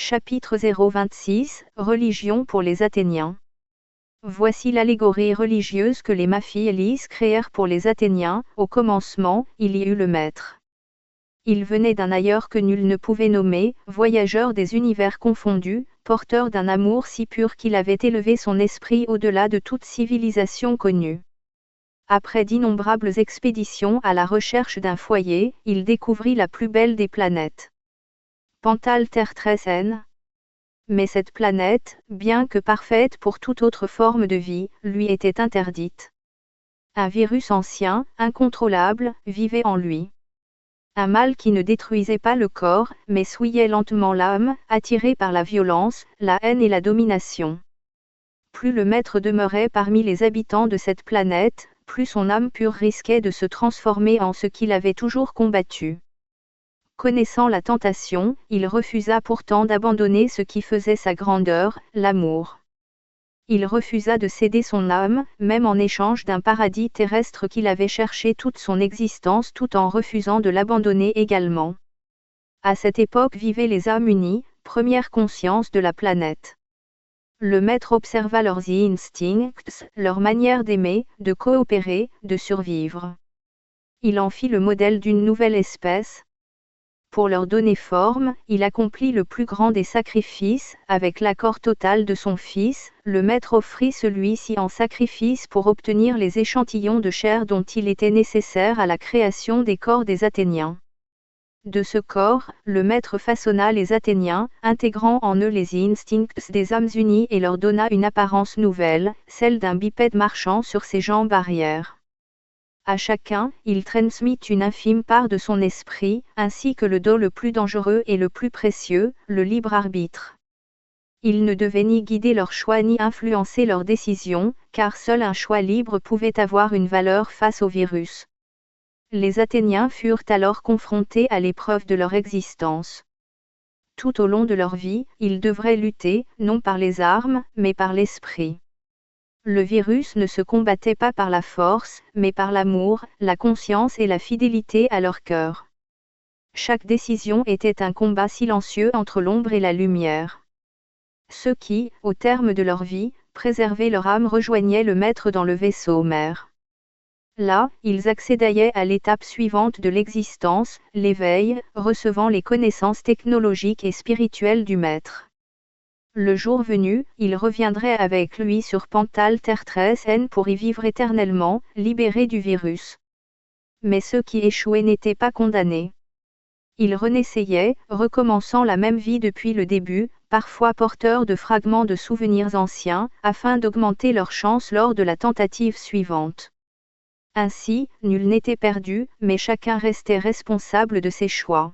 Chapitre 026 Religion pour les Athéniens. Voici l'allégorie religieuse que les Maphiélis créèrent pour les Athéniens. Au commencement, il y eut le Maître. Il venait d'un ailleurs que nul ne pouvait nommer, voyageur des univers confondus, porteur d'un amour si pur qu'il avait élevé son esprit au-delà de toute civilisation connue. Après d'innombrables expéditions à la recherche d'un foyer, il découvrit la plus belle des planètes. Pantale Terre très saine. Mais cette planète, bien que parfaite pour toute autre forme de vie, lui était interdite. Un virus ancien, incontrôlable, vivait en lui. Un mal qui ne détruisait pas le corps, mais souillait lentement l'âme, attiré par la violence, la haine et la domination. Plus le maître demeurait parmi les habitants de cette planète, plus son âme pure risquait de se transformer en ce qu'il avait toujours combattu. Connaissant la tentation, il refusa pourtant d'abandonner ce qui faisait sa grandeur, l'amour. Il refusa de céder son âme, même en échange d'un paradis terrestre qu'il avait cherché toute son existence, tout en refusant de l'abandonner également. À cette époque vivaient les âmes unies, première conscience de la planète. Le maître observa leurs instincts, leur manière d'aimer, de coopérer, de survivre. Il en fit le modèle d'une nouvelle espèce. Pour leur donner forme, il accomplit le plus grand des sacrifices, avec l'accord total de son fils, le maître offrit celui-ci en sacrifice pour obtenir les échantillons de chair dont il était nécessaire à la création des corps des Athéniens. De ce corps, le maître façonna les Athéniens, intégrant en eux les instincts des âmes unies et leur donna une apparence nouvelle, celle d'un bipède marchant sur ses jambes arrière. À chacun, il transmit une infime part de son esprit, ainsi que le don le plus dangereux et le plus précieux, le libre arbitre. Il ne devait ni guider leurs choix ni influencer leurs décisions, car seul un choix libre pouvait avoir une valeur face au virus. Les Athéniens furent alors confrontés à l'épreuve de leur existence. Tout au long de leur vie, ils devraient lutter, non par les armes, mais par l'esprit. Le virus ne se combattait pas par la force, mais par l'amour, la conscience et la fidélité à leur cœur. Chaque décision était un combat silencieux entre l'ombre et la lumière. Ceux qui, au terme de leur vie, préservaient leur âme rejoignaient le maître dans le vaisseau mère. Là, ils accédaient à l'étape suivante de l'existence, l'éveil, recevant les connaissances technologiques et spirituelles du maître. Le jour venu, il reviendrait avec lui sur Pantale Terre très saine pour y vivre éternellement, libérés du virus. Mais ceux qui échouaient n'étaient pas condamnés. Ils renessayaient, recommençant la même vie depuis le début, parfois porteurs de fragments de souvenirs anciens, afin d'augmenter leurs chances lors de la tentative suivante. Ainsi, nul n'était perdu, mais chacun restait responsable de ses choix.